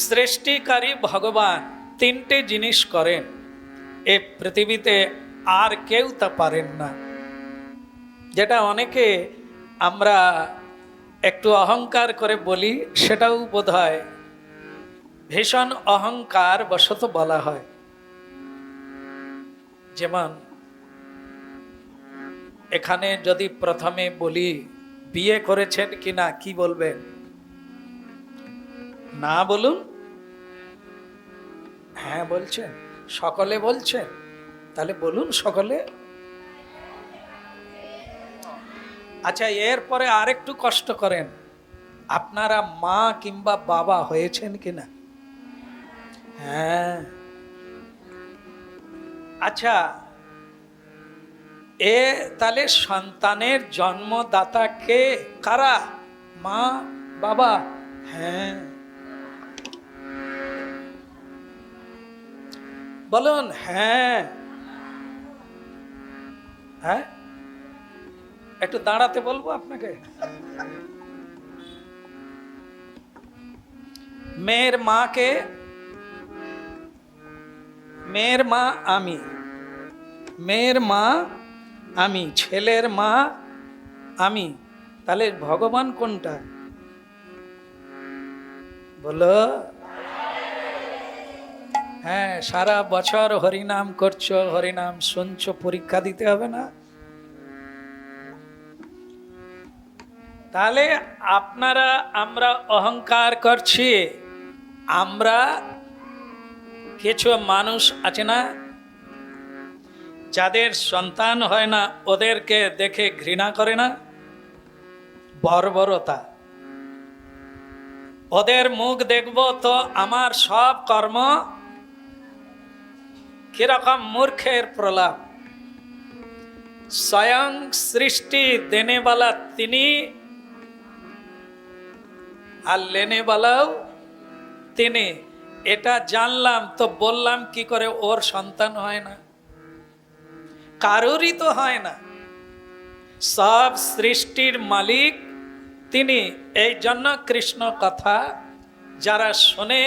সৃষ্টিকারী ভগবান তিনটে জিনিস করেন, এ পৃথিবীতে আর কেউ তা পারেন না। যেটা অনেকে আমরা একটু অহংকার করে বলি, সেটাও বোধহয় ভীষণ অহংকার বশত বলা হয়। যেমন এখানে যদি প্রথমে বলি বিয়ে করেছেন কিনা, কি বলবেন? না বলুন? হ্যাঁ বলছেন, সকলে বলছেন, তাহলে বলুন সকলে। আচ্ছা, এরপরে আরেকটু কষ্ট করেন, আপনারা মা কিংবা বাবা হয়েছেন কিনা? হ্যাঁ। আচ্ছা, তাহলে সন্তানের জন্মদাতা কে? কারা? মা বাবা? হ্যাঁ। বলুন হ্যাঁ। হ্যাঁ, একটু দাঁড়াতে বলবো আপনাকে। মেয়ের মা কে? মেয়ের মা আমি, মেয়ের মা আমি, ছেলের মা আমি। তাহলে ভগবান কোনটা? বলো। হ্যাঁ, সারা বছর হরিনাম করছো, হরিনাম শুনছো, পরীক্ষা দিতে হবে না? তাহলে আপনারা, আমরা অহংকার করছি। আমরা কিছু মানুষ আছে না, যাদের সন্তান হয় না, ওদেরকে দেখে ঘৃণা করে না? বর্বরতা। ওদের মুখ দেখব তো আমার সব কর্ম কিরকম মূর্খের প্রলাপ। স্বয়ং সৃষ্টি দেনেওয়ালা তিনি, আর লেনেওয়ালাও তিনি। এটা জানলাম তো বললাম কি করে ওর সন্তান হয় না? কারোরই তো হয় না। সব সৃষ্টির মালিক তিনি। এই জন্য কৃষ্ণ কথা যারা শোনে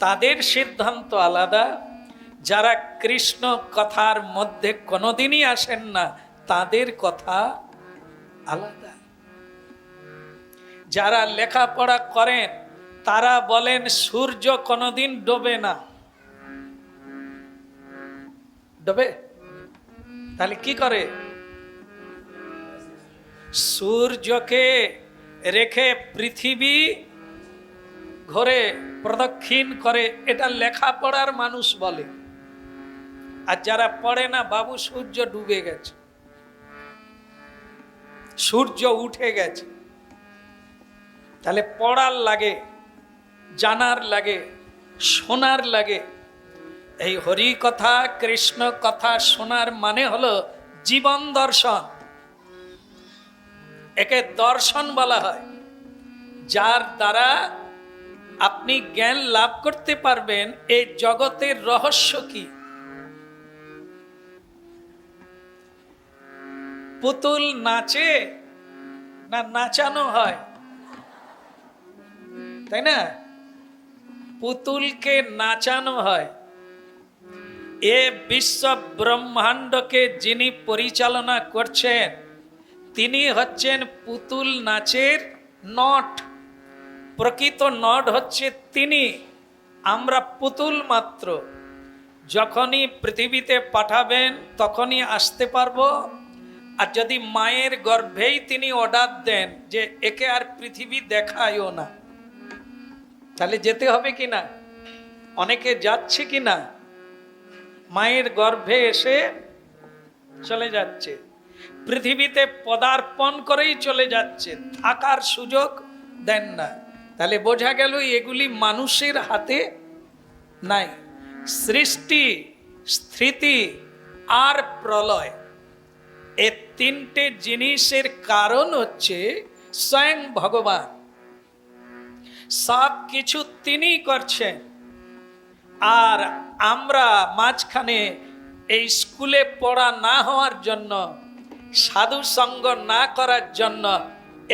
তাদের সিদ্ধান্ত আলাদা, যারা কৃষ্ণ কথার মধ্যে কোনোদিনই আসেন না তাদের কথা আলাদা। যারা লেখাপড়া করেন তারা বলেন সূর্য কোনোদিন ডোবে না। ডোবে? তাহলে কি করে? সূর্যকে রেখে পৃথিবী ঘোরে, প্রদক্ষিণ করে, এটা লেখাপড়ার মানুষ বলে। আর যারা পড়ে না, বাবু সূর্য ডুবে গেছে, সূর্য উঠে গেছে। তাহলে পড়ার লাগে, জানার লাগে, শোনার লাগে। এই হরি কথা, কৃষ্ণ কথা শোনার মানে হলো জীবন দর্শন। একে দর্শন বলা হয়, যার দ্বারা আপনি জ্ঞান লাভ করতে পারবেন এই জগতের রহস্য কি। পুতুল নাচে না নাচানো হয়? তাই না? পুতুলকে নাচানো হয়। এ বিশ্ব ব্রহ্মাণ্ডকে যিনি পরিচালনা করছেন তিনি হচ্ছেন পুতুল নাচের নট। প্রকৃত নট হচ্ছে তিনি, আমরা পুতুল মাত্র। যখনই পৃথিবীতে পাঠাবেন তখনই আসতে পারবো। আর যদি মায়ের গর্ভেই তিনি অর্ডার দেন যে একে আর পৃথিবী দেখায়ও না, তাহলে যেতে হবে কিনা? অনেকে যাচ্ছে কিনা? মায়ের গর্ভে এসে চলে যাচ্ছে, পৃথিবীতে পদার্পণ করেই চলে যাচ্ছে, থাকার সুযোগ দেন না। তাহলে বোঝা গেল এগুলি মানুষের হাতে নাই। সৃষ্টি, স্থিতি আর প্রলয়, এই তিনটে জিনিসের কারণ হচ্ছে স্বয়ং ভগবান। সব কিছু তিনি করছেন। আর আমরা মাঝখানে এই স্কুলে পড়া না হওয়ার জন্য, সাধু সঙ্গ না করার জন্য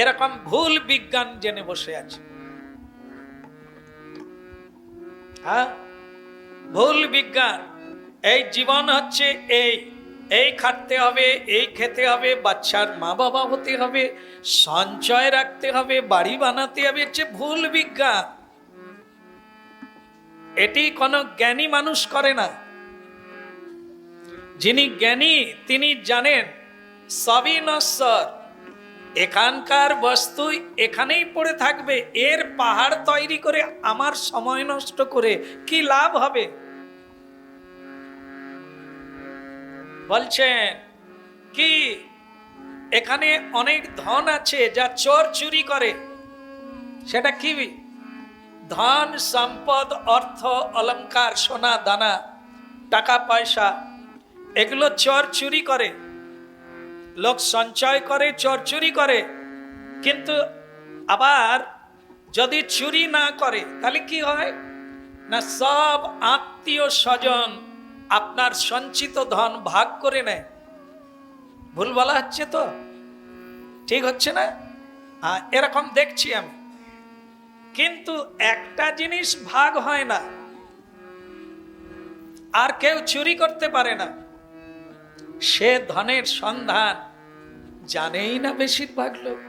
এরকম ভুল বিজ্ঞান জেনে বসে আছে। হ্যাঁ, ভুল বিজ্ঞান। এই জীবন হচ্ছে এই খাটতে হবে, এই খেতে হবে, বাচ্চার মা বাবা হতে হবে, সঞ্চয় রাখতে হবে, বাড়ি বানাতে হবে, হচ্ছে ভুল বিজ্ঞান। এটি কোনো জ্ঞানী মানুষ করে না। যিনি জ্ঞানী তিনি জানেন সবই নশ্বর, এখানকার বস্তু এখানেই পড়ে থাকবে, এর পাহাড় তৈরি করে আমার সময় নষ্ট করে কি লাভ হবে? বলছেন কি এখানে অনেক ধন আছে যা চোর চুরি করে, সেটা কি? ধন সম্পদ, অর্থ অলংকার, সোনা দানা, টাকা পয়সা, এগুলো চোর চুরি করে। লোক সঞ্চয় করে, চোর চুরি করে। কিন্তু আবার যদি চুরি না করে তাহলে কি হয় না, সব আত্মীয় স্বজন আপনার সঞ্চিত ধন ভাগ করে নেয়। ভুল বলা হচ্ছে তো? ঠিক হচ্ছে না? এরকম দেখছি আমি। কিন্তু একটা জিনিস ভাগ হয় না, আর কেউ চুরি করতে পারে না, সে ধনের সন্ধান জানেই না বেশিরভাগ লোক,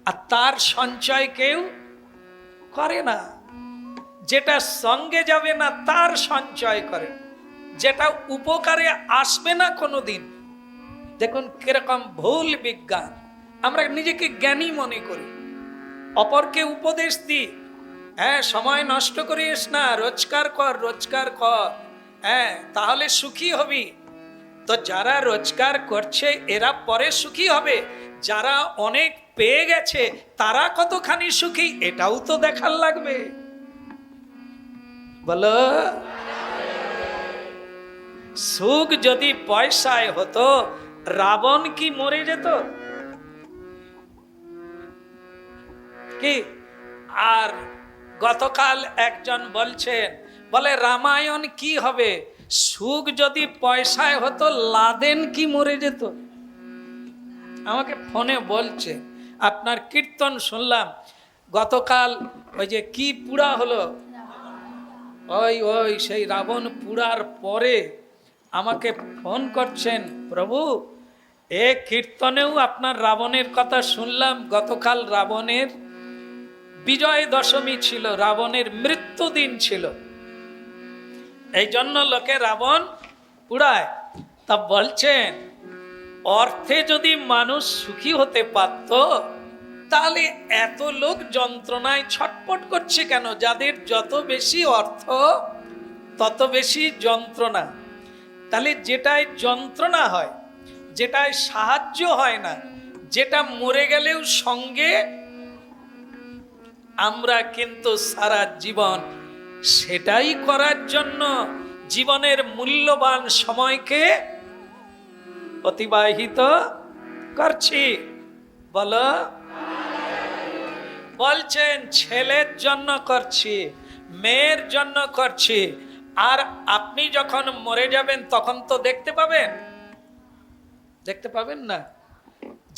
আর তার সঞ্চয় কেউ করে না। যেটা সঙ্গে যাবে না তার সঞ্চয় করে, যেটা উপকারে আসবে না কোনোদিন। দেখুন কিরকম ভুল বিজ্ঞান। আমরা নিজেকে জ্ঞানী মনে করি, অপরকে উপদেশ দিই, হ্যাঁ সময় নষ্ট করিস না, রোজগার কর, রোজগার কর, হ্যাঁ তাহলে সুখী হবি। তো যারা রোজগার করছে এরা পরে সুখী হবে, যারা অনেক পেয়ে গেছে তারা কতখানি সুখী এটাও তো দেখার লাগবে। বলো, সুখ যদি পয়সায় হতো রাবণ কি মরে যেত? কি? আর গতকাল একজন বলছেন, বলে রামায়ণ কি হবে, সুখ যদি পয়সায় হতো লাদেন কি মরে যেত? আমাকে ফোনে বলছে, আপনার কীর্তন শুনলাম গতকাল, ওই যে কি পুরা হলো, ওই সেই রাবণ পুরার পরে আমাকে ফোন করছেন, প্রভু এ কীর্তনেও আপনার রাবণের কথা শুনলাম, গতকাল রাবণের বিজয় দশমী ছিল, রাবণের মৃত্যু দিন ছিল, এই জন্য লোকে রাবণ পুড়ায়। তা বলছেন অর্থে যদি মানুষ সুখী হতে পারত তাহলে এত লোক যন্ত্রণায় ছটপট করছে কেন? যাদের যত বেশি অর্থ তত বেশি যন্ত্রণা। তাহলে যেটায় যন্ত্রণা হয়, যেটায় সাহায্য হয় না, যেটা মরে গেলেও সঙ্গে, আমরা কিন্তু সারা জীবন সেটাই করার জন্য জীবনের মূল্যবান সময়কে অতিবাহিত করছি। বলো, বলছেন ছেলের জন্য করছি, মেয়ের জন্য করছি, আর আপনি যখন মরে যাবেন তখন তো দেখতে পাবেন, দেখতে পাবেন না?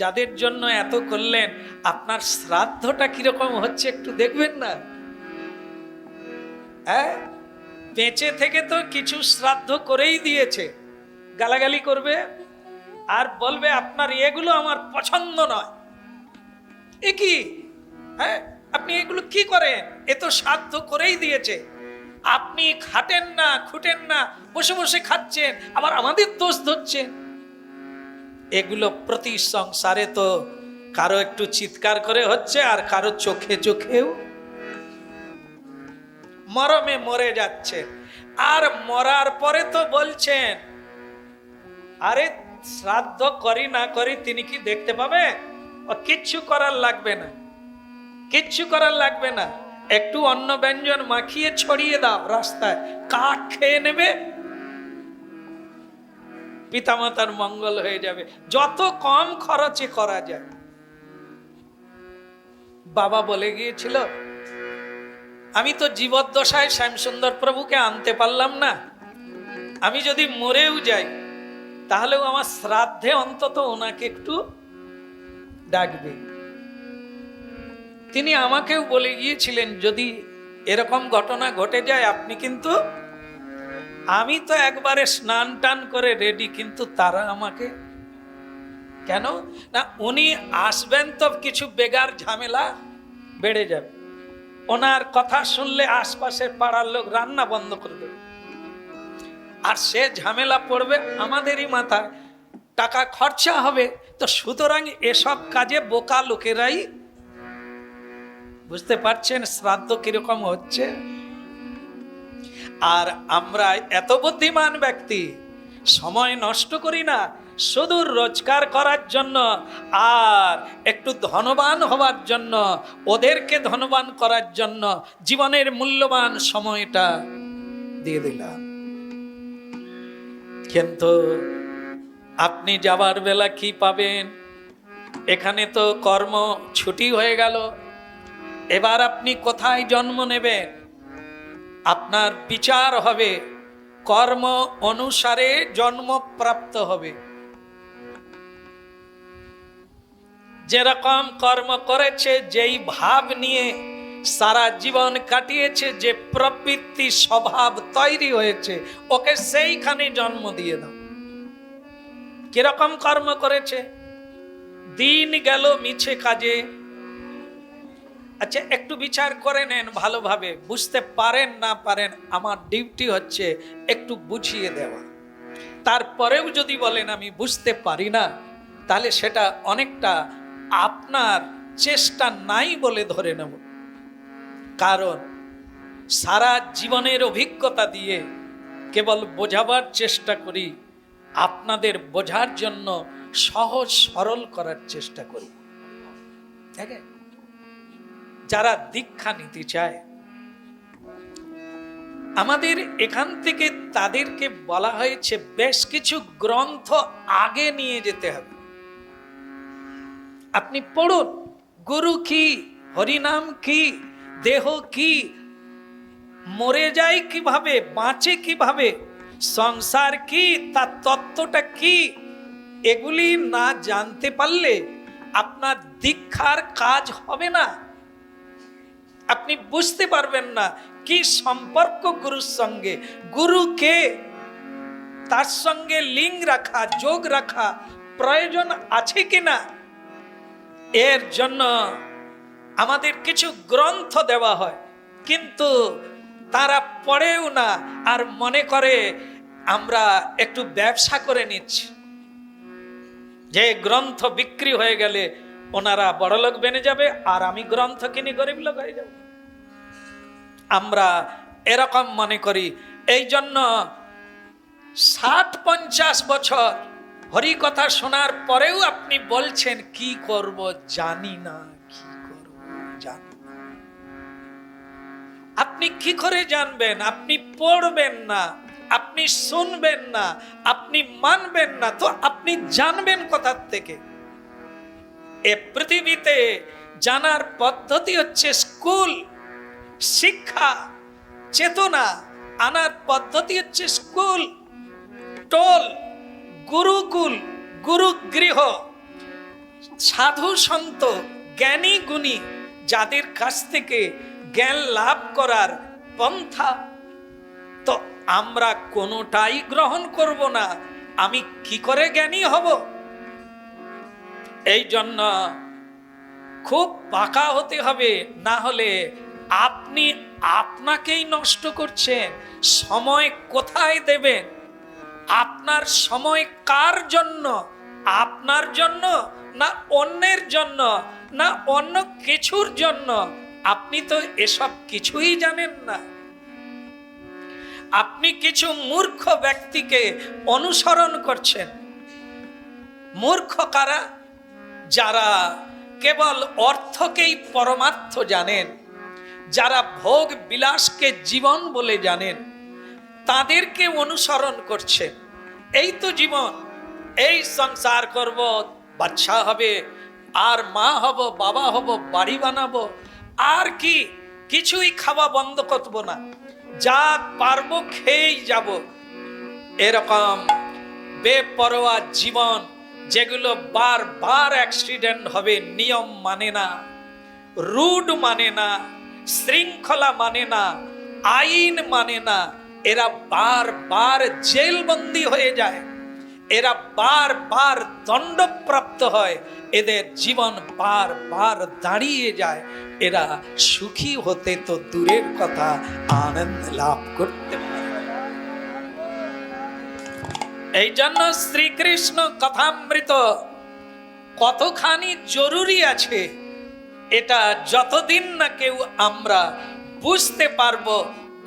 যাদের জন্য এত করলেন আপনার শ্রাদ্ধটা কিরকম হচ্ছে একটু দেখবেন না? হ্যাঁ, বেঁচে থেকে তো কিছু শ্রাদ্ধ করেই দিয়েছে, গালাগালি করবে আর বলবে আপনার এগুলো আমার পছন্দ নয়। এ কি? হ্যাঁ, আপনি এগুলো কি করেন? এ তো শ্রাদ্ধ করেই দিয়েছে, আপনি খাটেন না, খুঁটেন না, বসে বসে খাচ্ছেন, আবার আমাদের দোষ ধরছেন। এগুলো প্রতি সংসারে তো কারো একটু চিৎকার করে হচ্ছে, আর কারো চোখে চোখেও মরমে মরে যাচ্ছে। আর মরার পরে তো বলছেন আরে শ্রাদ্ধ করি না করি তিনি কি দেখতে পাবে? ও কিচ্ছু করার লাগবে না, কিচ্ছু করার লাগবে না, একটু অন্ন ব্যঞ্জন মাখিয়ে ছড়িয়ে দাও রাস্তায়, কাক খেয়ে নেবে, পিতামাতার মঙ্গল হয়ে যাবে। যত কম খরচে করা যায়। বাবা বলে গিয়েছিল, আমি তো জীবদ্দশায় শ্যামসুন্দর প্রভুকে আনতে পারলাম না, আমি যদি মরেও যাই তাহলেও আমার শ্রাদ্ধে অন্তত ওনাকে একটু ডাকবে। তিনি আমাকেও বলে গিয়েছিলেন, যদি এরকম ঘটনা ঘটে যায়, আপনি কিন্তু, আমি তো একবারে স্নান টান করে রেডি, কিন্তু তারা আমাকে কেন না, উনি আসবেন তো কিছু বেগার ঝামেলা বেড়ে যাবে, ওনার কথা শুনলে আশপাশের পাড়ার লোক রান্না বন্ধ করে দেবে, আর সে ঝামেলা পড়বে আমাদেরই মাথায়, টাকা খরচা হবে। তো সুতরাং এসব কাজে বোকা লোকেরাই, বুঝতে পারছেন শ্রাদ্ধ কিরকম হচ্ছে। আর আমরা এত বুদ্ধিমান ব্যক্তি, সময় নষ্ট করি না, শুধু রোজগার করার জন্য আর একটু ধনবান হওয়ার জন্য, ওদেরকে ধনবান করার জন্য জীবনের মূল্যবান সময়টা দিয়ে দিলাম। কিন্তু আপনি যাবার বেলা কি পাবেন? এখানে তো কর্ম ছুটি হয়ে গেল, এবার আপনি কোথায় জন্ম নেবেন? আপনার বিচার হবে, কর্ম অনুসারে জন্ম প্রাপ্ত হবে। যেরকম কর্ম করেছে, যেই ভাব নিয়ে সারা জীবন কাটিয়েছে, যে প্রবৃত্তি স্বভাব তৈরি হয়েছে, ওকে সেইখানে জন্ম দিয়ে দাও। কিরকম কর্ম করেছে? দিন গেল মিছে কাজে। আচ্ছা, একটু বিচার করে নেন ভালোভাবে, বুঝতে পারেন না পারেন, আমার ডিউটি হচ্ছে একটু বুঝিয়ে দেওয়া। তারপরেও যদি বলেন আমি বুঝতে পারি না, তাহলে সেটা অনেকটা আপনার চেষ্টা নাই বলে ধরে নেব। কারণ সারা জীবনের অভিজ্ঞতা দিয়ে কেবল বোঝাবার চেষ্টা করি, আপনাদের বোঝার জন্য সহজ সরল করার চেষ্টা করি। ঠিক আছে? যারা দীক্ষা নিতে চায়, আমাদের এখান থেকে তাদেরকে বলা হয়েছে বেশ কিছু গ্রন্থ আগে নিয়ে যেতে হবে। আপনি পড়ুন, গুরু কি, হরিনাম কি, দেহ কি, মরে যায় কিভাবে, বাঁচে কিভাবে, সংসার কি, তার তত্ত্বটা কি, এগুলি না জানতে পারলে আপনার দীক্ষার কাজ হবে না। আপনি বুঝতে পারবেন না কি সম্পর্ক গুরুর সঙ্গে, গুরু কে, তার সঙ্গে লিঙ্ক রাখা, যোগ রাখা প্রয়োজন আছে কিনা। এর জন্য আমাদের কিছু গ্রন্থ দেওয়া হয়, কিন্তু তারা পড়েও না, আর মনে করে আমরা একটু ব্যবসা করে নিচ্ছি, যে গ্রন্থ বিক্রি হয়ে গেলে ওনারা বড়লোক বেনে যাবে, আর আমি গ্রন্থ কিনে গরিব লোক হয়ে যাব। আমরা এরকম মনে করি। এই জন্য 60-50 বছর হরি কথা শোনার পরেও আপনি বলছেন কি করব জানি না, কি করব জানি না। আপনি কি করে জানবেন? আপনি পড়বেন না, আপনি শুনবেন না, আপনি মানবেন না, তো আপনি জানবেন কোথার থেকে? এ পৃথিবীতে জানার পদ্ধতি হচ্ছে স্কুল, শিক্ষা চেতনা আনার পদ্ধতি হচ্ছে স্কুল, টোল, গুরুকুল, গুরুগৃহ, সাধু সন্ত, জ্ঞানী গুণী, যাদের কাছ থেকে জ্ঞান লাভ করার পন্থা। তো আমরা কোনোটাই গ্রহণ করব না। আমি কি করে জ্ঞানী হব? এই জন্য খুব পাকা হতে হবে, না হলে আপনি আপনাকেই নষ্ট করছেন। সময় কোথায় দেবেন? আপনার সময় কার জন্য? আপনার জন্য না অন্যের জন্য না অন্য কিছুর জন্য? আপনি তো এসব কিছুই জানেন না। আপনি কিছু মূর্খ ব্যক্তিকে অনুসরণ করছেন। মূর্খ কারা? যারা কেবল অর্থকেই পরমার্থ জানেন, যারা ভোগ বিলাসকে জীবন বলে জানেন, তাদেরকে অনুসরণ করছেন। এই তো জীবন, এই সংসার করব, বাচ্চা হবে, আর মা হব, বাবা হব, বাড়ি বানাবো, আর কি কিছুই খাওয়া বন্ধ করব না, যা পারবো খেয়েই যাব। এরকম বেপরোয়া জীবন, যেগুলো বারবার অ্যাক্সিডেন্ট হবে, নিয়ম মানে না, রুড মানে না, শৃঙ্খলা মানে না, আইন মানে না, এরা বারবার জেলবন্দি হয়ে যায়, এরা বারবার দণ্ডপ্রাপ্ত হয়, এদের জীবন বারবার দাঁড়িয়ে যায়, এরা সুখী হতে তো দূরের কথা, আনন্দ লাভ করতে পারে। এই জন্য শ্রীকৃষ্ণ কথামৃত কতখানি জরুরি আছে, এটা যতদিন না কেউ আমরা বুঝতে পারবো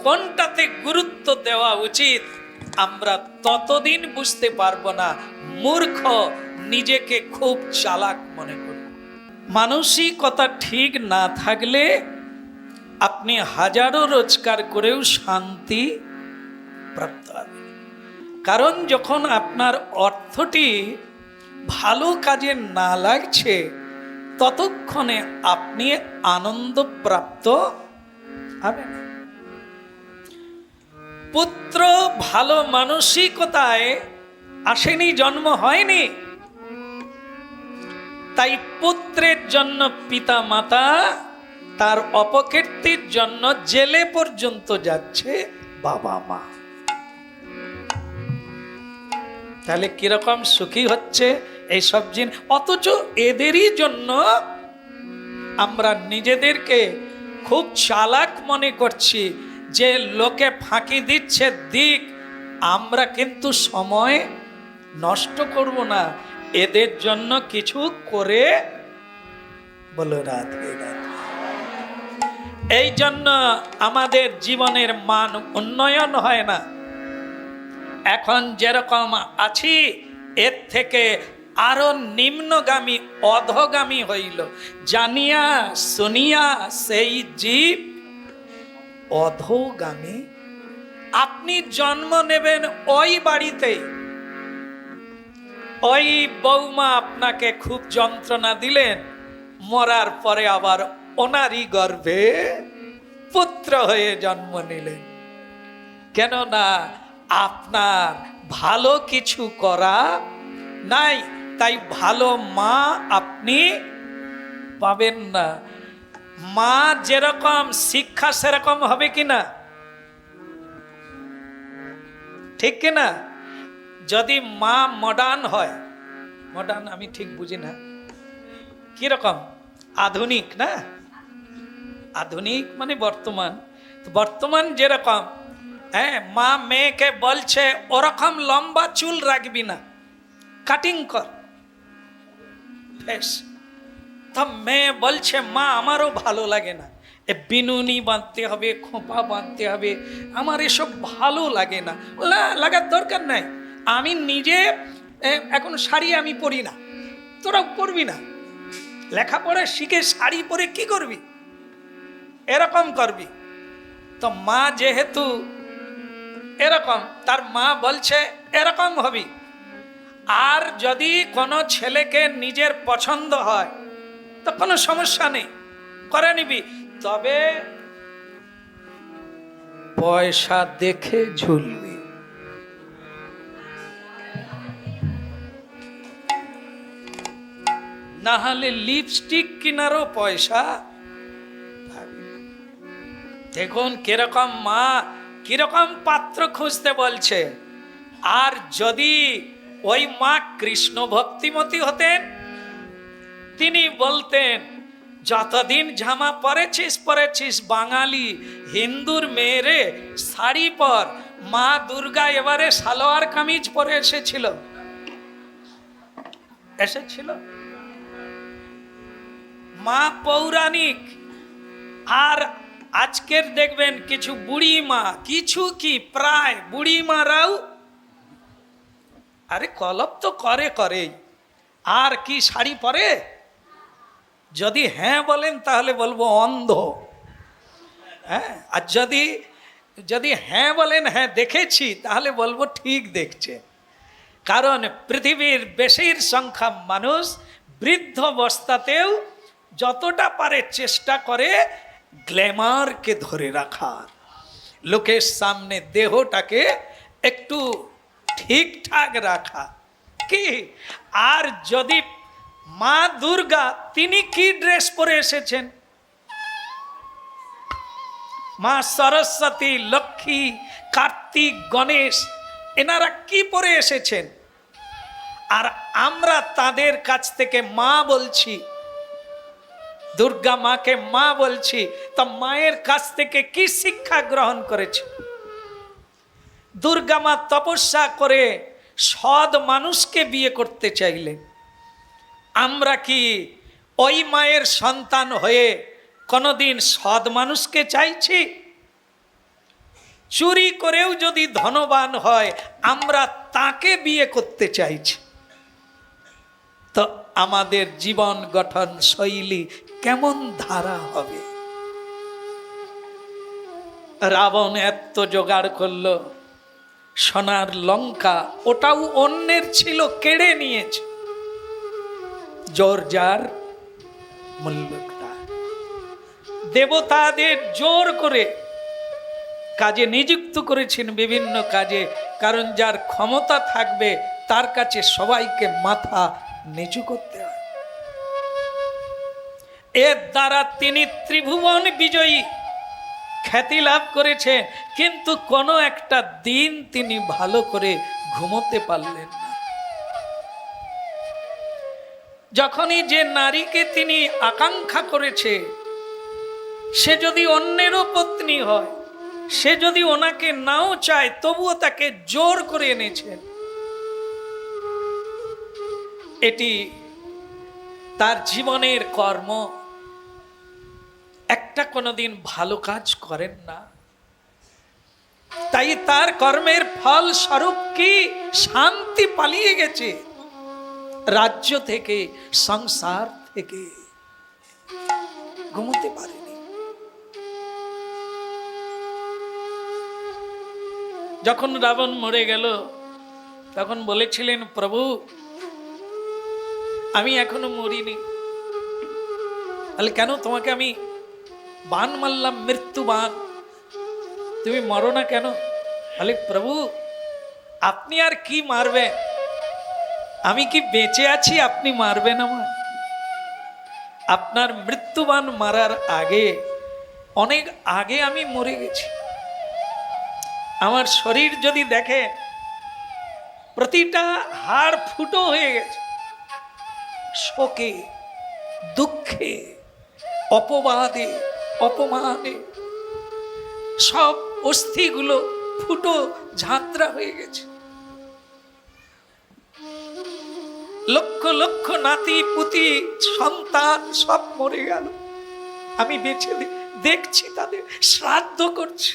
কোনটাতে গুরুত্ব দেওয়া উচিত, আমরা ততদিন বুঝতে পারবো না। মূর্খ নিজেকে খুব চালাক মনে করি। মানসিকতা ঠিক না থাকলে আপনি হাজারো রোজগার করেও শান্তি প্রাপ্ত হবে। কারণ যখন আপনার অর্থটি ভালো কাজে না লাগছে, ততক্ষণে আপনি আনন্দ প্রাপ্ত হবেন। পুত্র ভালো মানসিকতায় আসেনি, জন্ম হয়নি, তাই পুত্রের জন্য পিতা মাতা তার অপকীর্তির জন্য জেলে পর্যন্ত যাচ্ছে বাবা মা। তাহলে কিরকম সুখী হচ্ছে এইসব জিনিস, অথচ এদেরই জন্য আমরা নিজেদেরকে খুব চালাক মনে করছি যে লোকে ফাঁকি দিচ্ছে দিক, আমরা কিন্তু সময় নষ্ট করব না, এদের জন্য কিছু করে বলো রাধে রাধে। এই জন্য আমাদের জীবনের মান উন্নয়ন হয় না। এখন যেরকম আছি এর থেকে আরো নিম্নগামী অধগামী হইল, জানিয়া শুনিয়া সেই জীব অধগামী। আপনি জন্ম নেবেন ওই বাড়িতে, ওই বৌমা আপনাকে খুব যন্ত্রণা দিলেন, মরার পরে আবার ওনারই গর্ভে পুত্র হয়ে জন্ম নিলেন। কেননা আপনার ভালো কিছু করা নাই, তাই ভালো মা আপনি পাবেন না। মা যেরকম শিক্ষা সেরকম হবে কিনা, ঠিক কিনা? যদি মা মডার্ন হয়, মডার্ন আমি ঠিক বুঝি না, কিরকম আধুনিক না, আধুনিক মানে বর্তমান, বর্তমান যেরকম, হ্যাঁ, মা মেয়েকে বলছে ওরকম লম্বা চুল রাখবি না, কাটিং কর ফেস। তো মেয়ে বলছে মা আমারও ভালো লাগে না, এ বিনুনি বাঁধতে হবে, খোঁপা বাঁধতে হবে, আমার এসব ভালো লাগে না। লাগার দরকার নাই, আমি নিজে এখন শাড়ি আমি পরি না, তোরাও পরবি না, লেখাপড়া শিখে শাড়ি পরে কি করবি, এরকম করবি। তো মা যেহেতু এরকম, তার মা বলছে এরকম হবি। আর যদি কোনো ছেলেকে নিজের পছন্দ হয় তো কোনো সমস্যা নেই, করে নিবি, তবে পয়সা দেখে ঝুলবি। না হলে লিপস্টিক কেনারও পয়সা। দেখুন কিরকম মা কিরকম পাত্র খুঁজতে বলছে। আর যদি ওই মা কৃষ্ণ ভক্তিমতী হতেন, তিনি বলতেন যতদিন জামা পরেছিস বাঙালি হিন্দুর মেয়েরে শাড়ি পর। মা দুর্গা এবারে সালোয়ার কামিজ পরে এসেছিল। মা পৌরাণিক। আর আজকের দেখবেন কিছু বুড়ি মা, কিছু কি প্রায় বুড়ি মারাও আরে কলপ তো করে আর কি শাড়ি পরে? যদি হ্যাঁ বলেন তাহলে বলবো অন্ধ, হ্যাঁ। আর যদি হ্যাঁ বলেন হ্যাঁ দেখেছি, তাহলে বলবো ঠিক দেখছে। কারণ পৃথিবীর বেশির সংখ্যা মানুষ বৃদ্ধ অবস্থাতেও যতটা পারে চেষ্টা করে গ্ল্যামারকে ধরে রাখার, লোকের সামনে দেহটাকে একটু ঠিকঠাক রাখা কি। আর যদি মা দুর্গা, তিনি কি ড্রেস পরে এসেছেন? মা সরস্বতী, লক্ষ্মী, কার্তিক, গণেশ এনারা কি পরে এসেছেন, আর আমরা তাদের কাছ থেকে মা বলছি, দুর্গা মাকে মা বলছি। তো মায়ের কাছ থেকে কি শিক্ষা গ্রহণ করেছে? দুর্গা মা তপস্যা করে সৎ মানুষকে বিয়ে করতে চাইলেন। আমরা কি ওই মায়ের সন্তান হয়ে কোনোদিন সৎ মানুষকে চাইছি? চুরি করেও যদি ধনবান হয় আমরা তাকে বিয়ে করতে চাইছি। তো আমাদের জীবন গঠন শৈলী কেমন ধারা হবে? রাবণ এত জোগাড় করলো, সোনার লঙ্কা, ওটাও অন্যের ছিল, কেড়ে নিয়েছে। জোর যার মূল্যটা, দেবতাদের জোর করে কাজে নিযুক্ত করেছেন, বিভিন্ন কাজে। কারণ যার ক্ষমতা থাকবে তার কাছে সবাইকে মাথা নিচু করতে হয়। এর দ্বারা তিনি ত্রিভুবন বিজয়ী খ্যাতি লাভ করেছে, কিন্তু কোনো একটা দিন তিনি ভালো করে ঘুমোতে পারলেন না। যখনই যে নারীকে তিনি আকাঙ্ক্ষা করেছে, সে যদি অন্যেরও পত্নী হয়, সে যদি ওনাকে নাও চায়, তবুও তাকে জোর করে এনেছেন। এটি তার জীবনের কর্ম। একটা কোনোদিন ভালো কাজ করেন না, তাই তার কর্মের ফল স্বরূপ কি শান্তি পালিয়ে গেছে রাজ্য থেকে, সংসার থেকে, ঘুমোতে পারেনি। যখন রাবণ মরে গেল তখন বলেছিলেন, প্রভু আমি এখনো মরিনি। তাহলে কেন তোমাকে আমি বান মারলাম, মৃত্যু বান, তুমি মরো না কেন? তাহলে প্রভু আপনি আর কি মারবেন, আমি কি বেঁচে আছি, আপনি মারবেন আমার? আপনার মৃত্যুবান মারার আগে, অনেক আগে আমি মরে গেছি। আমার শরীর যদি দেখে প্রতিটা হাড় ফুটো হয়ে গেছে, শোকে, দুঃখে, অপবাদে, অপমানে সব অস্থিগুলো ফুটো ঝাঁত্রা হয়ে গেছে। লক্ষ লক্ষ নাতি পুতি সন্তান সব মরে গেল, আমি বেঁচে দেখছি, তাদের শ্রাদ্ধ করছি,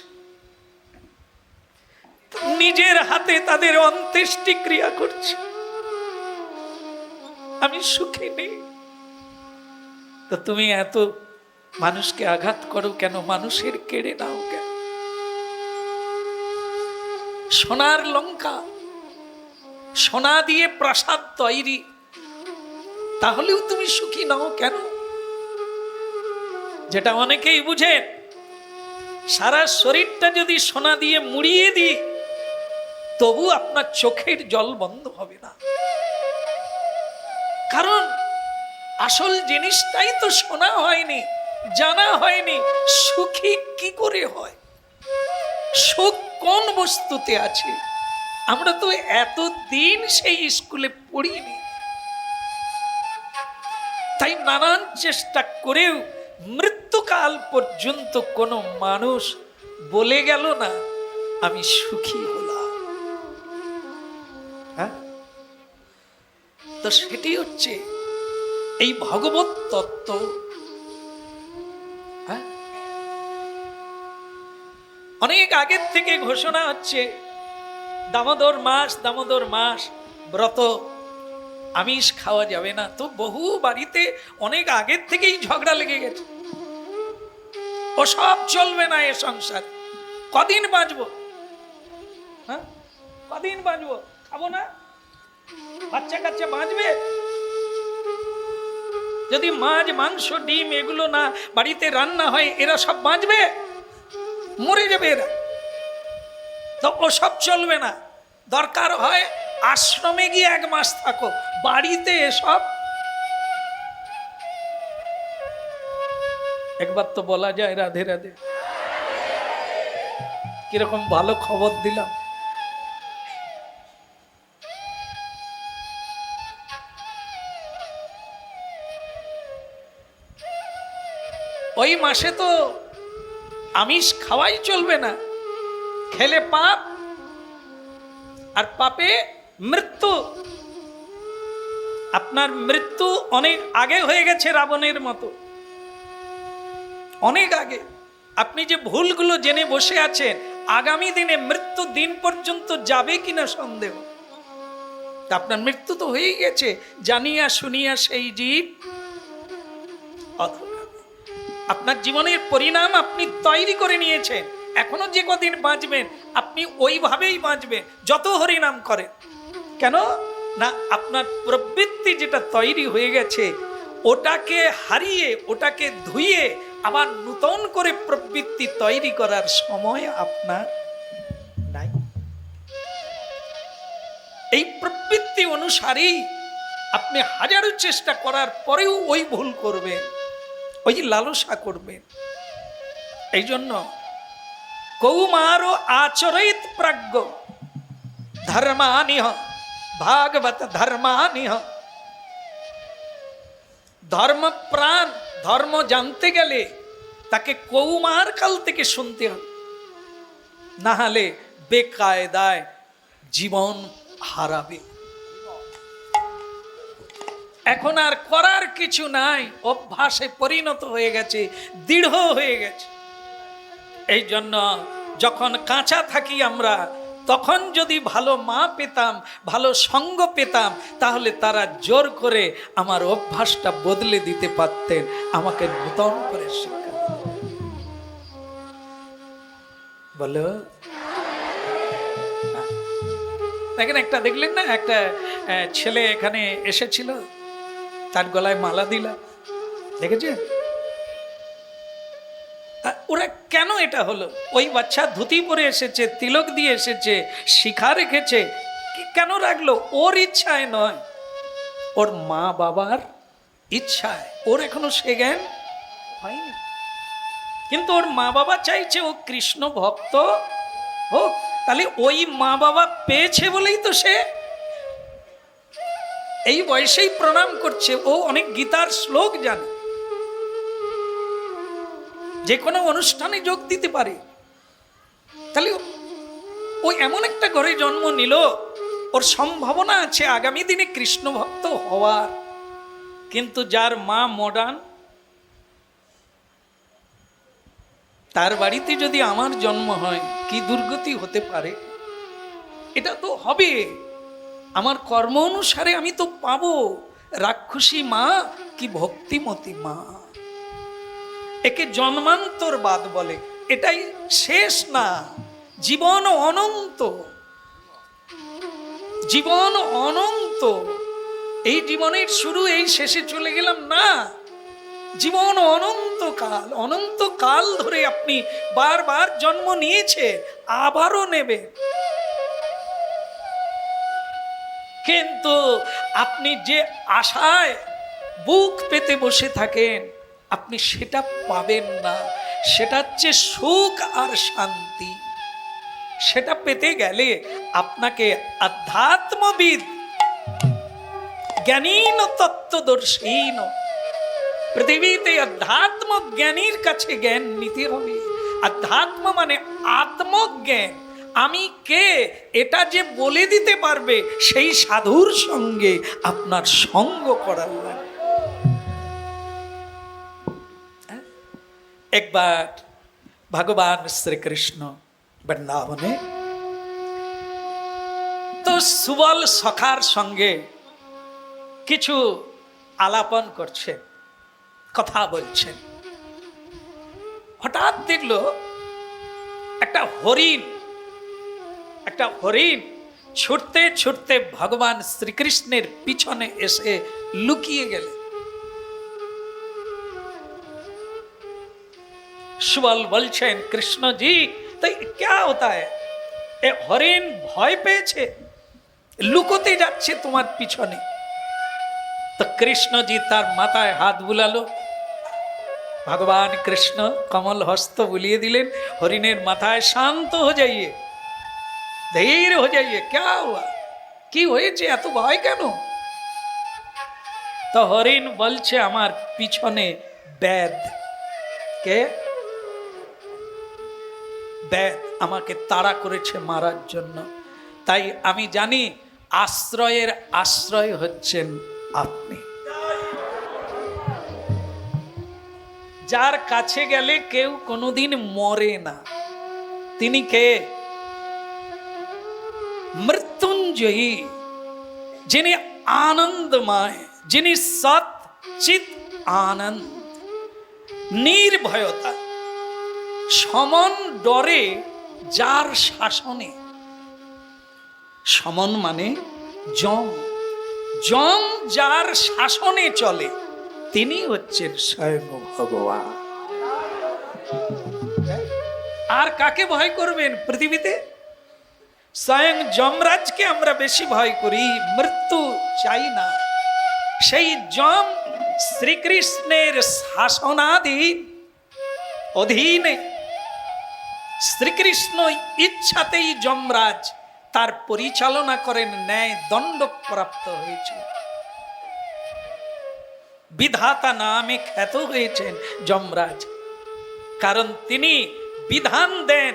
নিজের হাতে তাদের অন্ত্যেষ্টি ক্রিয়া করছি, আমি সুখে নেই। তো তুমি এত মানুষকে আঘাত করো কেন, মানুষের কেড়ে নাও কেন? সোনার লঙ্কা, সোনা দিয়ে প্রাসাদ তৈরি, তাহলেও তুমি সুখী নাও কেন? যেটা অনেকেই বুঝেন, সারা শরীরটা যদি সোনা দিয়ে মুড়িয়ে দিই তবু আপনার চোখের জল বন্ধ হবে না, কারণ আসল জিনিসটাই তো শোনা হয়নি, জানা হয়নি। সুখী কি করে হয়, সুখ কোন বস্তুতে আছে, আমরা তো এতদিন সেই স্কুলে পড়িনি। তাই নানান চেষ্টা করেও মৃত্যুকাল পর্যন্ত কোনো মানুষ বলে গেল না আমি সুখী হলাম। হ্যাঁ, তো সেটি হচ্ছে এই ভগবত তত্ত্ব। হ্যাঁ, অনেক আগের থেকে ঘোষণা হচ্ছে দামোদর মাস ব্রত, আমিষ খাওয়া যাবে না। তো বহু বাড়িতে অনেক আগের থেকেই ঝগড়া লেগে গেছে, ও সব চলবে না এ সংসার, কদিন বাঁচবো? হ্যাঁ, কদিন বাঁচবো, খাবো না, বাচ্চা কাচ্চা বাঁচবে? যদি মাছ, মাংস, ডিম এগুলো না বাড়িতে রান্না হয়, এরা সব বাঁচবে? মরে যাবে এরা। তো ওসব চলবে না, দরকার হয় আশ্রমে গিয়ে 1 মাস থাকো, বাড়িতে এসব। একবার তো বলা যায় রাধে রাধে। কিরকম ভালো খবর দিলাম। ওই মাসে তো আমিষ খাওয়াই চলবে না, খেলে পাপ, আর পাপে মৃত্যু। আপনার মৃত্যু অনেক আগে হয়ে গেছে, রাবণের মতো অনেক আগে। আপনি যে ভুলগুলো জেনে বসে আছেন, আগামী দিনে মৃত্যু দিন পর্যন্ত যাবে কিনা সন্দেহ। আপনার মৃত্যু তো হয়েই গেছে, জানিয়া শুনিয়া সেই জীব অধম। আপনার জীবনের পরিণাম আপনি তৈরি করে নিয়েছেন। এখনো যে কদিন বাঁচবেন আপনি ওইভাবেই বাঁচবেন, যত হরিনাম করেন কেন না। আপনার প্রবৃত্তি যেটা তৈরি হয়ে গেছে, ওটাকে হারিয়ে, ওটাকে ধুইয়ে আবার নূতন করে প্রবৃত্তি তৈরি করার সময় আপনার নাই। এই প্রবৃত্তি অনুসারেই আপনি হাজারো চেষ্টা করার পরেও ওই ভুল করবেন, ওই লালসা করবেন। এই জন্য কৌমারো আচরিত প্রাজ্ঞ ধর্মানিহ ভাগবত ধর্মানিহ। ধর্মপ্রাণ, ধর্ম জানতে গেলে তাকে কৌমার কাল থেকে শুনতে হবে, না হলে বেকায়দায় জীবন হারাবে। এখন আর করার কিছু নাই, অভ্যাসে পরিণত হয়ে গেছে, দৃঢ় হয়ে গেছে। এই জন্য যখন কাঁচা থাকি আমরা, তখন যদি ভালো মা পেতাম, ভালো সঙ্গ পেতাম, তাহলে তারা জোর করে আমার অভ্যাসটা বদলে দিতে পারতেন, আমাকে নূতন করে শিক্ষা। বলো দেখেন, একটা দেখলেন না, একটা ছেলে এখানে এসেছিল, তার গলায় মালা দিলাম, দেখেছেন? ওরা কেন এটা হলো? ওই বাচ্চা ধুতি পরে এসেছে, তিলক দিয়ে এসেছে, শিখা রেখেছে, কেন রাখলো? ওর ইচ্ছায় নয়, ওর মা বাবার ইচ্ছায়। ওর এখনো সে জ্ঞান হয়নি, কিন্তু ওর মা বাবা চাইছে ও কৃষ্ণ ভক্ত হোক। তাহলে ওই মা বাবা পেয়েছে বলেই তো সে এই বয়সেই প্রণাম করছে। ও অনেক গীতার শ্লোক জানে, যে কোনো অনুষ্ঠানে যোগ দিতে পারে। তাহলে ও এমন একটা ঘরে জন্ম নিল, ওর সম্ভাবনা আছে আগামী দিনে কৃষ্ণ ভক্ত হওয়ার। কিন্তু যার মা মডার্ন, তার বাড়িতে যদি আমার জন্ম হয়, কি দুর্গতি হতে পারে? এটা তো হবে, আমার কর্ম অনুসারে আমি তো পাবো। রাক্ষসী মা কি ভক্তিমতী মা, একে জন্মান্তরবাদ বলে। এটাই শেষ না, জীবন অনন্ত, জীবন অনন্ত। এই জীবনের শুরু, এই শেষে চলে গেলাম না। জীবন অনন্তকাল, অনন্তকাল ধরে আপনি বারবার জন্ম নিয়েছে, আবারও নেবে। কিন্তু আপনি যে আশায় বুক পেতে বসে থাকেন, আপনি সেটা পাবেন না। সেটা হচ্ছে সুখ আর শান্তি। সেটা পেতে গেলে আপনাকে আধ্যাত্মবিদ, জ্ঞানীন তত্ত্বদর্শীন, পৃথিবীতে আধ্যাত্ম জ্ঞানীর কাছে জ্ঞান নিতে হবে। আধ্যাত্ম মানে আত্মজ্ঞান। আমি কে এটা যে বলে দিতে পারবে, সেই সাধুর সঙ্গে আপনার সঙ্গ করার লাগে। একবার ভগবান শ্রীকৃষ্ণ বৃন্দাবনে তো সুবল সখার সঙ্গে কিছু আলাপন করছেন, কথা বলছেন। হঠাৎ দেখলো একটা হরিণ ছুটতে ছুটতে ভগবান শ্রীকৃষ্ণের পিছনে এসে লুকিয়ে গেলে। সুবল বলছেন, কৃষ্ণজি তো क्या होता है? এ হরিণ ভয় পেয়েছে, লুকোতে যাচ্ছে তোমার পিছনে। তো কৃষ্ণজি তার মাথায় হাত বুলালো, भगवान कृष्ण कमल हस्त बुलिए दिलेन, हरिणेर माथाय शांत हो जाइए, धैर्य हो जाइए। क्या हुआ, কি হয়েছে, এত ভয় কেন? তো হরিণ বলছে আমার পিছনে ব্যাধ, কে? ব্যাধ আমাকে তাড়া করেছে মারার জন্য। তাই আমি জানি আশ্রয়ের আশ্রয় হচ্ছেন আপনি, যার কাছে গেলে কেউ কোনোদিন মরে না। তিনি কে? মৃত্যুঞ্জয়ী, যিনি আনন্দময়, যিনি সৎ চিত আনন্দ, নির্ভয়তা, সমন ডরে যার শাসনে। সমন মানে যম, যম যার শাসনে চলে তিনি হচ্ছেন স্বয়ং ভগবান। আর কাকে ভয় করবেন পৃথিবীতে? স্বয়ং যমরাজকে আমরা বেশি ভয় করি, মৃত্যু চাই না। সেই যম শ্রীকৃষ্ণের শাসনাধীন, অধীনে, শ্রীকৃষ্ণ ইচ্ছাতেই যমরাজ তার পরিচালনা করেন, ন্যায় দণ্ড প্রাপ্ত হয়েছে। বিধাতা নামে খ্যাত হয়েছেন যমরাজ, কারণ তিনি বিধান দেন,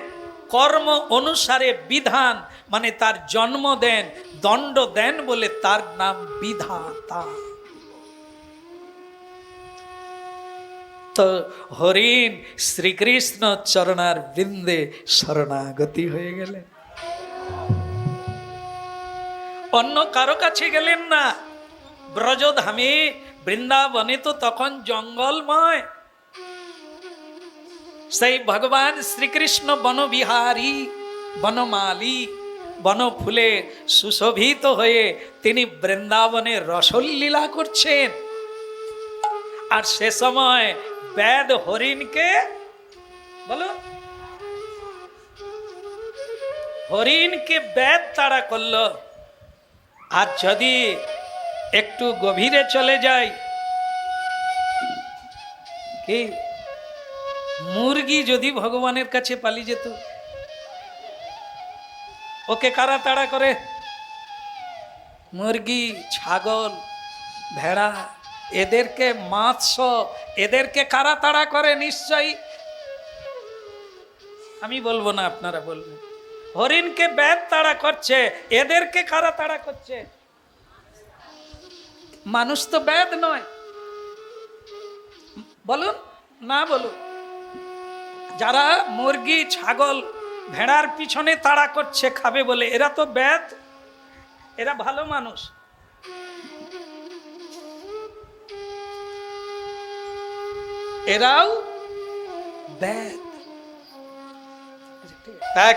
কর্ম অনুসারে বিধান মানে তার জন্ম দেন, দণ্ড দেন বলে তার নাম বিধাতা। তো হরিণ শ্রীকৃষ্ণ চরণার বৃন্দে শরণাগতি হয়ে গেলেন, অন্য কারো কাছে গেলেন না। ব্রজধামে বৃন্দাবনে তো তখন জঙ্গলময়, সেই ভগবান শ্রীকৃষ্ণ বনবিহারী, বনমালী, বনফুলে সুশোভিত হয়ে তিনি বৃন্দাবনে রসলীলা করছেন। আর সে সময় ব্যাদ হরিণকে, বলো, হরিণকে ব্যাদ তাড়া করলো। আর যদি একটু গভীরে চলে যাই, কি মুরগি যদি ভগবানের কাছে পালিয়ে যেত, ওকে কারা তাড়া করে? মুরগি, ছাগল, ভেড়া, এদেরকে মাৎস্য, এদেরকে কারা তাড়া করে? নিশ্চয়ই আমি বলবো না, আপনারা বলবেন। হরিণকে ব্যাদ তাড়া করছে, এদেরকে কারা তাড়া করছে? মানুষ তো ব্যাদ নয়, বলুন না বলুন। যারা মুরগি, ছাগল, ভেড়ার পিছনে তাড়া করছে খাবে বলে, এরা তো ব্যাদ, এরা ভালো মানুষ। এরাও ব্যাদ।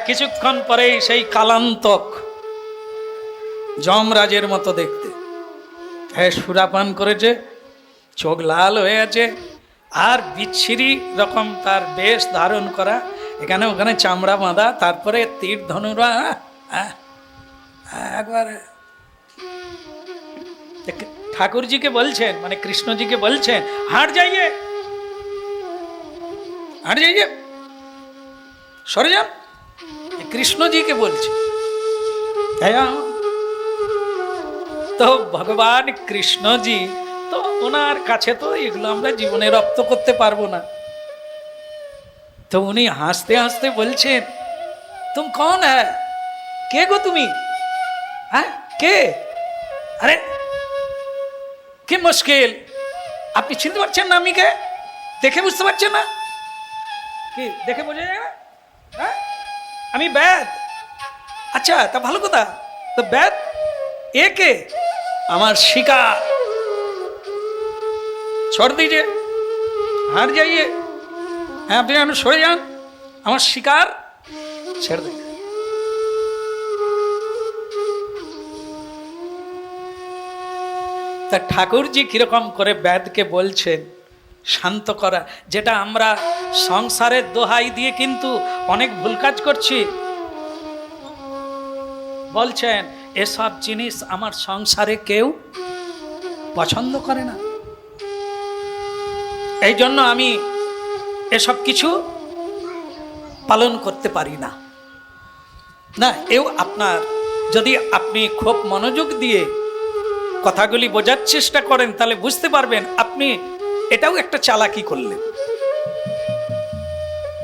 কিছুক্ষণ পরেই সেই কালান্তক, যমরাজের মতো দেখতে, হ্যাঁ সুরাপান করেছে, চোখ লাল হয়ে আছে, আর বিচ্ছিরি রকম তার বেশ ধারণ করা, এখানে ওখানে চামড়া বাঁধা, তারপরে তীর ধনুরা, একবার ঠাকুরজিকে বলছেন, মানে কৃষ্ণজিকে বলছেন, হাঁট যাইয়ে, হাঁট যাইয়ে, সরে যান। কৃষ্ণজিকে বলছে। তো ভগবান কৃষ্ণজি তো, ওনার কাছে তো এগুলো আমরা জীবনে রপ্ত করতে পারবো না। তো উনি হাসতে হাসতে বলছেন, তুম কौन है? কে গো তুমি? হ্যাঁ কে? আরে কি মুশকিল, আপনি চিনতে পারছেন না আমি কে? দেখে বুঝতে পারছেন না? কি দেখে বোঝা যায় না? হ্যাঁ আমি ব্যাদ। আচ্ছা তা ভালো কথা, তো ব্যাদ এ কে? আমার শিকার। छोड़ दीजिए, हार जाइए, আপনি আপনি সরে যান, আমার শিকার ছেড়ে দেন। তা ঠাকুরজি কিরকম করে ব্যাদকে বলছেন শান্ত করা, যেটা আমরা সংসারের দোহাই দিয়ে কিন্তু অনেক ভুল কাজ করছি। বলছেন এসব জিনিস আমার সংসারে কেউ পছন্দ করে না, এই জন্য আমি এসব কিছু পালন করতে পারি না। না, এও আপনার, যদি আপনি খুব মনোযোগ দিয়ে কথাগুলি বোঝার চেষ্টা করেন তাহলে বুঝতে পারবেন আপনি এটাও একটা চালাকি করলেন।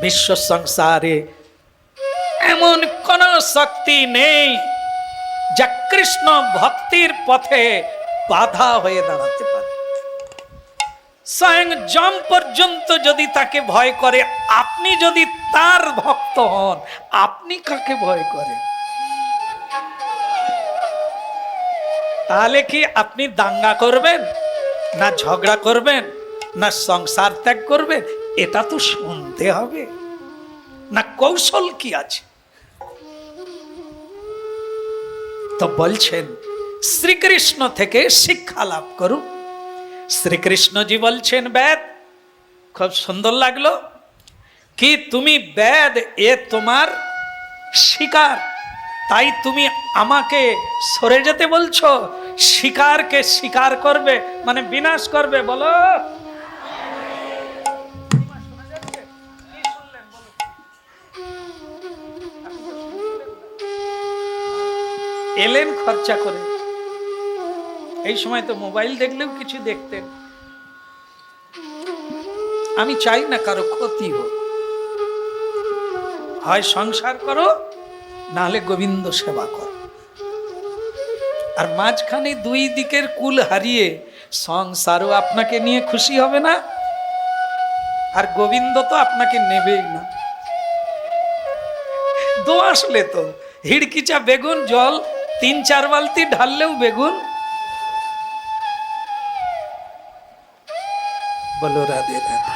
বিশ্ব সংসারে এমন কোন শক্তি নেই যা কৃষ্ণ ভক্তির পথে বাধা হয়ে দাঁড়াতে পারে। স্বয়ং যম পর্যন্ত যদি তাকে ভয় করে, আপনি যদি তার ভক্ত হন, আপনি কাকে ভয় করেন? তাহলে কি আপনি দাঙ্গা করবেন, না ঝগড়া করবেন, না সংসার ত্যাগ করবেন? এটা তো শুনতে হবে না, কৌশল কি আছে? তো বলছেন শ্রীকৃষ্ণ থেকে শিক্ষা লাভ করুন। শ্রীকৃষ্ণজি বলছেন বেদ, খুব সুন্দর লাগলো কি তুমি বেদ এ তোমার শিকার, তাই তুমি আমাকে সরে যেতে বলছো? শিকারকে শিকার করবে মানে বিনাশ করবে, বলো। এলেন খরচা করে, এই সময় তো মোবাইল দেখলেও কিছু দেখতেন। আমি চাই না কারো ক্ষতি হোক, হয় সংসার করো নাহলে গোবিন্দ সেবা করো। আর মাঝখানে দুই দিকের কুল হারিয়ে সংসারও আপনাকে নিয়ে খুশি হবে না, আর গোবিন্দ তো আপনাকে নেবেই না। দোয়াশলে তো হিড়কিচা বেগুন জল 3-4 বালতি ঢাললেও বেগুন। বলো রাধে রাধে।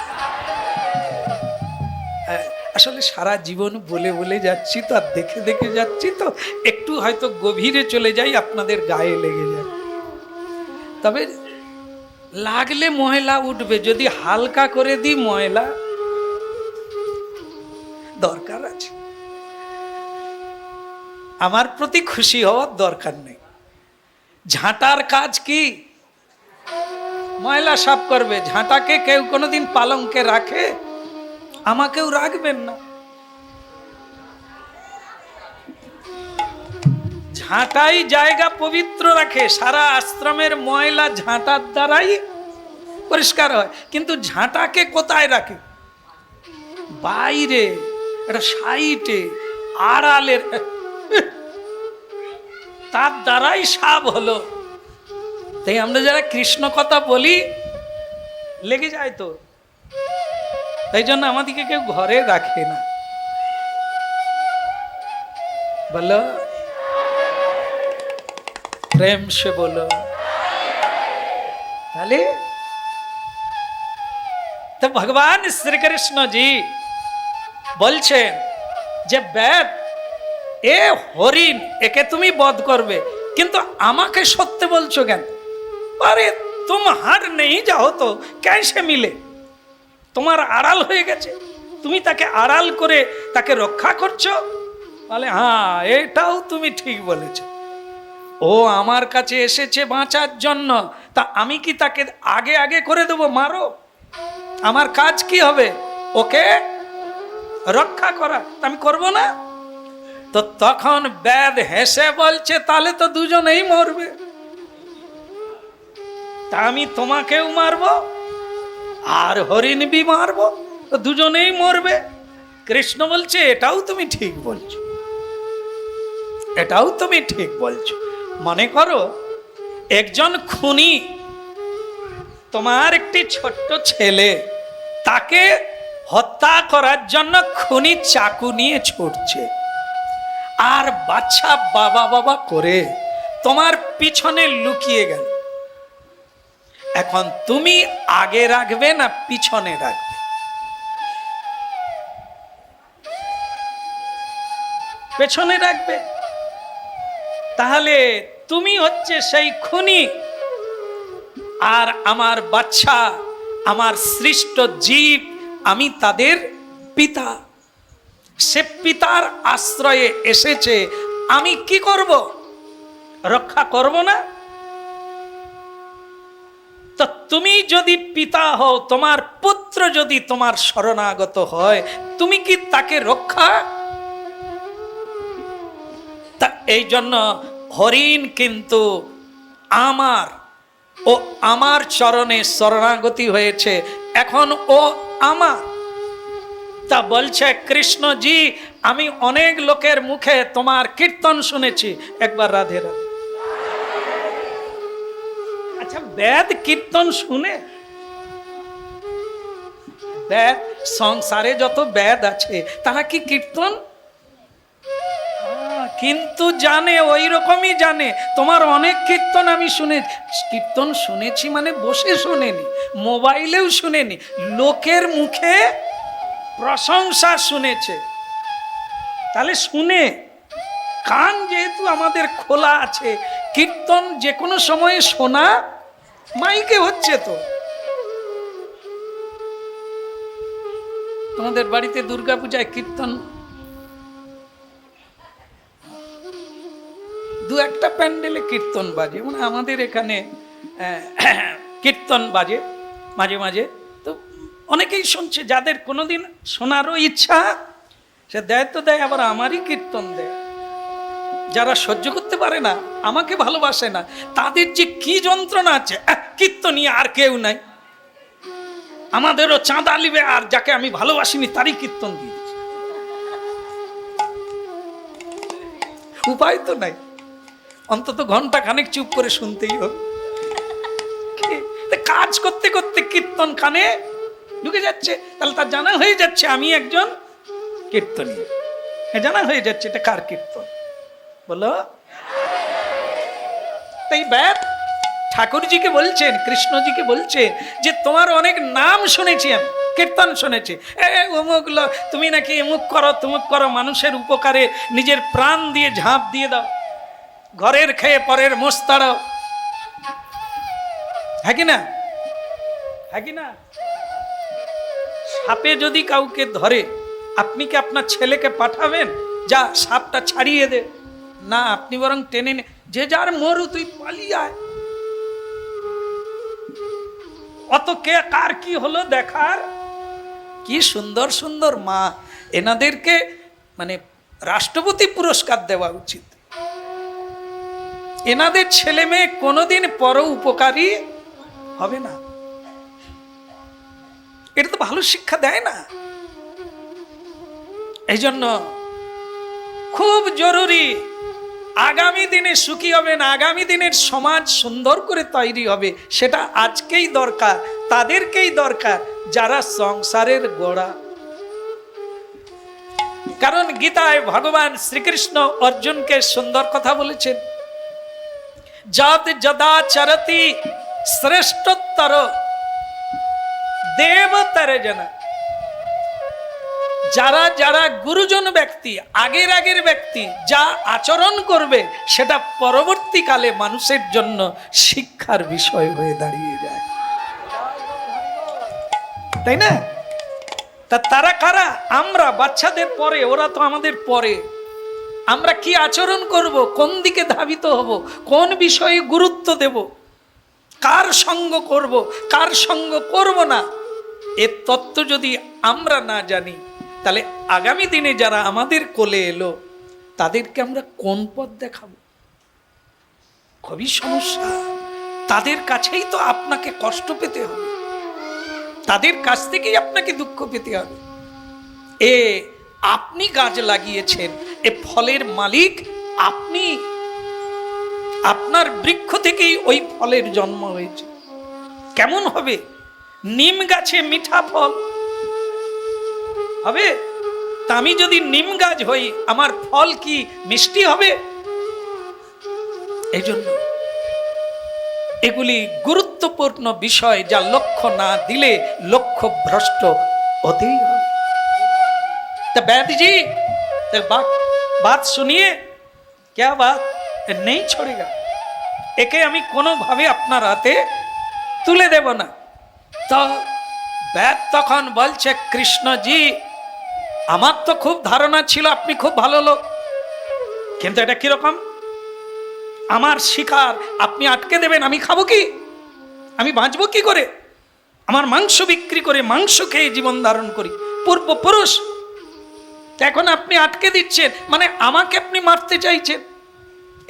আসলে সারা জীবন বলে বলে যাচ্ছি তো, আর দেখে দেখে যাচ্ছি তো, একটু হয়তো গভীরে চলে যাই, আপনাদের গায়ে লেগে যায়। তবে লাগলে ময়লা উঠবে, যদি হালকা করে দিই ময়লা দরকার আছে। আমার প্রতি খুশি হওয়ার দরকার নেই। ঝাঁটার কাজ কি? ময়লা সাফ করবে। ঝাঁটাকে কেউ কোনোদিন পালঙ্কে রাখে? আমাকেও রাখবেন না। ঝাঁটাই জায়গা পবিত্র রাখে। সারা আশ্রমের ময়লা ঝাঁটার দ্বারাই পরিষ্কার হয়, কিন্তু ঝাঁটাকে কোথায় রাখে? বাইরে, একটা সাইটে, আড়ালের, তার দ্বারাই সাব হলো। তাই আমরা যারা কৃষ্ণ কথা বলি লেগে যায় তো, তাই জন্য আমাদেরকে কেউ ঘরে রাখে না। বলো প্রেম সে বলো। তাহলে তো ভগবান শ্রীকৃষ্ণ জি বলছেন যে বেদ এ হরিণ, একে তুমি বধ করবে, কিন্তু আমাকে সত্য বলছো কেন? আরে তুম হার নেই যাও তো कैसे মিলে, তোমার আড়াল হয়ে গেছে, তুমি তাকে আড়াল করে তাকে রক্ষা করছো। বলে হ্যাঁ, এটাও তুমি ঠিক বলেছ। ও আমার কাছে এসেছে বাঁচার জন্য, তা আমি কি তাকে আগে আগে করে দেবো মারো? আমার কাজ কি হবে? ওকে রক্ষা করা, আমি করব না। তো তখন বেদ হেসে বলছে তাহলে তো দুজনেই মরবে, তা আমি তোমাকেও মারবো আর হরিণ বি মারবো, তো দুজনেই মরবে। কৃষ্ণ বলছে এটাও তুমি ঠিক বলছো, এটাও তুমি ঠিক বলছো। মনে করো একজন খুনি, তোমার একটি ছোট্ট ছেলে, তাকে হত্যা করার জন্য খুনি চাকু নিয়ে ছুটছে, আর বাচ্চা বাবা বাবা করে তোমার পিছনে লুকিয়ে গেল। এখন তুমি আগে রাখবে না পিছনে রাখবে? পেছনে রাখবে। তাহলে তুমি হচ্ছে সেই খুনি, আর আমার বাচ্চা, আমার সৃষ্ট জীব, আমি তাদের পিতা। সে পিতার আশ্রয়ে এসেছে, আমি কি করব? রক্ষা করব না? তো তুমি যদি পিতা হও, তোমার পুত্র যদি তোমার শরণাগত হয়, তুমি কি তাকে রক্ষা? তা এই জন্য হরিণ কিন্তু আমার ও আমার চরণে শরণাগতি হয়েছে, এখন ও আমার। তা বলছে কৃষ্ণজি, আমি অনেক লোকের মুখে তোমার কীর্তন শুনেছি। একবার রাধে রাধে। আচ্ছা, বেদ কীর্তন শুনে? বেদ, সংসারে যত বেদ আছে তারা কি কীর্তন? কিন্তু জানে, ওই রকমই জানে। তোমার অনেক কীর্তন আমি কীর্তন শুনেছি মানে বসে শুনেনি, মোবাইলেও শুনেনি, লোকের মুখে প্রশংসা শুনেছে। তাহলে শুনে, কান যেহেতু আমাদের খোলা আছে, কীর্তন যে কোনো সময়ে শোনা মাইকে হচ্ছে। তো তোমাদের বাড়িতে দুর্গাপূজায় কীর্তন দু একটা প্যান্ডেলে কীর্তন বাজে, মানে আমাদের এখানে কীর্তন বাজে মাঝে মাঝে। তো অনেকেই শুনছে, যাদের কোনোদিন শোনারও ইচ্ছা সে দেয় তো দেয়, আবার আমারই কীর্তন দেয়। যারা সহ্য করতে পারে না, আমাকে ভালোবাসে না, তাদের যে কি যন্ত্রণা আছে, কীর্তনীয় আর কেউ নাই, আমাদেরও চাঁদা লিবে, আর যাকে আমি ভালোবাসিনি তারই কীর্তন দিয়ে দিচ্ছে। উপায় তো নাই, অন্তত ঘন্টা খানেক চুপ করে শুনতেই হবে। কাজ করতে করতে কীর্তন কানে ঢুকে যাচ্ছে, তাহলে তার জানা হয়ে যাচ্ছে আমি একজন কীর্তনীয়, জানা হয়ে যাচ্ছে এটা কার কীর্তন বলো। তাই বেদ ঠাকুরজিকে বলছেন, কৃষ্ণজিকে বলছেন যে তোমার অনেক নাম শুনেছি আমি, কীর্তন শুনেছি, অমুক তুমি নাকি এমুক করো তুমুক করো, মানুষের উপকারে নিজের প্রাণ দিয়ে ঝাঁপ দিয়ে দাও, ঘরের খেয়ে পরের মোষ তাড়াও, হ্যাঁ কি না? হ্যাঁ কি না? সাপে যদি কাউকে ধরে, আপনি কি আপনার ছেলেকে পাঠাবেন যা সাপটা ছাড়িয়ে দে? না, আপনি বরং টেনে যে যার মরু, তুই পালিয়ে আয়। অত কে কার কি হলো দেখার। কি সুন্দর সুন্দর মা, এনাদেরকে মানে রাষ্ট্রপতি পুরস্কার দেওয়া উচিত। এনাদের ছেলে মেয়ে কোনোদিন পর উপকারী হবে না, এটা তো ভালো শিক্ষা দেয় না। এই জন্য খুব জরুরি, আগামী দিনে সুখী হবেন, আগামী দিনের সমাজ সুন্দর করে তৈরি হবে, সেটা আজকেই দরকার, তাদেরকেই দরকার যারা সংসারের গোড়া। কারণ গীতায় ভগবান শ্রীকৃষ্ণ অর্জুনকে সুন্দর কথা বলেছেন, যদ যদা চরতি শ্রেষ্ঠোত্তর দেবতরে জানা। যারা যারা গুরুজন ব্যক্তি, আগের ব্যক্তি যা আচরণ করবে, সেটা পরবর্তীকালে মানুষের জন্য শিক্ষার বিষয় হয়ে দাঁড়িয়ে যায়, তাই না? তা তারা কারা? আমরা, বাচ্চাদের পরে, ওরা তো আমাদের পরে। আমরা কি আচরণ করব, কোন দিকে ধাবিত হব, কোন বিষয়ে গুরুত্ব দেব, কার সঙ্গ করব, কার সঙ্গ করব না, এর তত্ত্ব যদি আমরা না জানি, তাহলে আগামী দিনে যারা আমাদের কোলে এলো তাদেরকে আমরা কোন পথ দেখাবো? খুবই সমস্যা। তাদের কাছেই তো আপনাকে কষ্ট পেতে হবে, তাদের কাছ থেকেই আপনাকে দুঃখ পেতে হবে। আপনি গাছ লাগিয়েছেন, এ ফলের মালিক আপনি, আপনার বৃক্ষ থেকেই ওই ফলের জন্ম হয়েছে। কেমন হবে? নিম গাছে মিঠা ফল হবে, তা আমি যদি নিম গাছ হই, আমার ফল কি মিষ্টি হবে? এই জন্য এগুলি গুরুত্বপূর্ণ বিষয়, যা লক্ষ্য না দিলে লক্ষ্য ভ্রষ্ট হতেই হবে। তা बैद जी बात सुनिए, क्या बात नहीं छोड़ेगा, একে আমি কোনোভাবে আপনার হাতে তুলে দেব না। তো बैद তখন বলছে, কৃষ্ণজি আমার তো খুব ধারণা ছিল আপনি খুব ভালো লোক, কিন্তু এটা কিরকম? আমার শিকার আপনি আটকে দেবেন, আমি খাবো কি? আমি বাঁচবো কি করে? আমার মাংস বিক্রি করে মাংস খেয়ে জীবন ধারণ করি, পূর্বপুরুষ। এখন আপনি আটকে দিচ্ছেন, মানে আমাকে আপনি মারতে চাইছেন।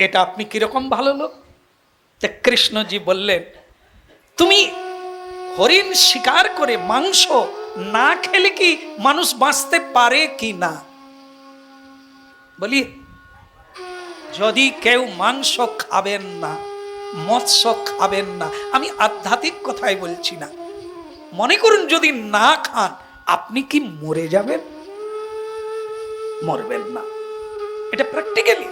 এটা আপনি কিরকম ভালো লোক? তা কৃষ্ণজি বললেন, তুমি হরিণ শিকার করে মাংস না খেলে কি মানুষ বাঁচতে পারে কি না? বলি, যদি কেউ মাংস খাবেন না, মৎস্য খাবেন না, আমি আধ্যাত্মিক কথাই বলছি না, মনে করুন যদি না খান, আপনি কি মরে যাবেন? মরবেন না। এটা প্র্যাকটিক্যালি।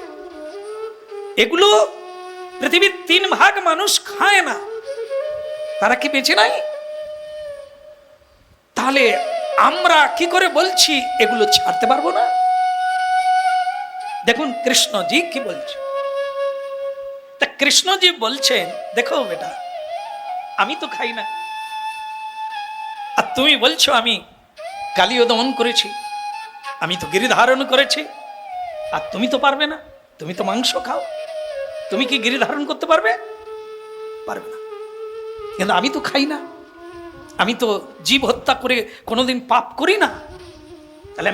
এগুলো পৃথিবীর 3 ভাগ মানুষ খায় না, তারা কি বেঁচে নাই? তাহলে আমরা কি করে বলছি এগুলো ছাড়তে পারবো না? দেখুন কৃষ্ণজি কি বলছে। তা কৃষ্ণজি বলছেন, দেখো বেটা, আমি তো খাই না, আর তুমি বলছো আমি কালীয় দমন করেছি, আমি তো গিরি ধারণ করেছি, আর তুমি তো পারবে না, তুমি তো মাংস খাও, তুমি কি গিরি ধারণ করতে পারবে? পারবে না। কিন্তু আমি তো খাই না, আমি তো জীব হত্যা করে কোনোদিন পাপ করি না, তাহলে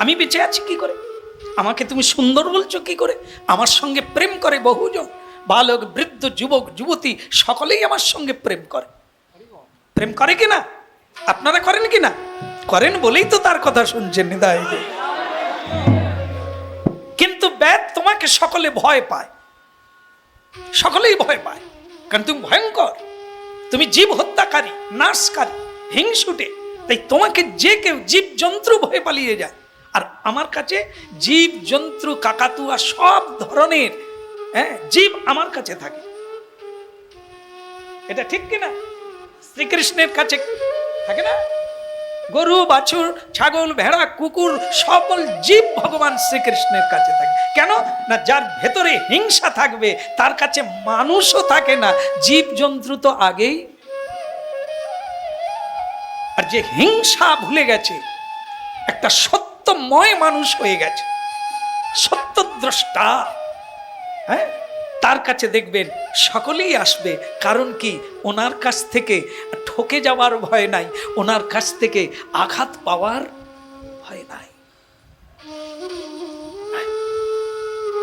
আমি বেঁচে আছি কি করে? আমাকে তুমি সুন্দর বলছো কি করে? আমার সঙ্গে প্রেম করে বহুজন, বালক বৃদ্ধ যুবক যুবতী সকলেই আমার সঙ্গে প্রেম করে। প্রেম করে কিনা? আপনারা করেন কিনা? করেন বলেই তো তার কথা শুনছেন নিদায়। কিন্তু বেদ তোমাকে সকলে ভয় পায়, সকলেই ভয় পায়, কারণ তুমি ভয়ঙ্কর, তুমি জীব হত্যাকারী, নাশকারী, হিংসুটে। তাই তোমাকে যে কেউ, জীব জন্তু ভয় পালিয়ে যায়। আর আমার কাছে জীব জন্তু কাকাতুয়া সব ধরনের জীব আমার কাছে থাকে। এটা ঠিক কিনা? শ্রীকৃষ্ণের কাছে থাকে না? গরু বাছুর ছাগল ভেড়া কুকুর সকল জীব ভগবান শ্রীকৃষ্ণের কাছে থাকে। কেন না? যার ভেতরে হিংসা থাকবে তার কাছে মানুষও থাকে না, জীব জন্তু তো আগেই। আর যে হিংসা ভুলে গেছে, একটা সত্যময় মানুষ হয়ে গেছে, সত্যদ্রষ্টা, তার কাছে দেখবেন সকলেই আসবে। কারণ কি? ওনার কাছ থেকে ঠকে যাওয়ার ভয় নাই, ওনার কাছ থেকে আঘাত পাওয়ার ভয় নাই।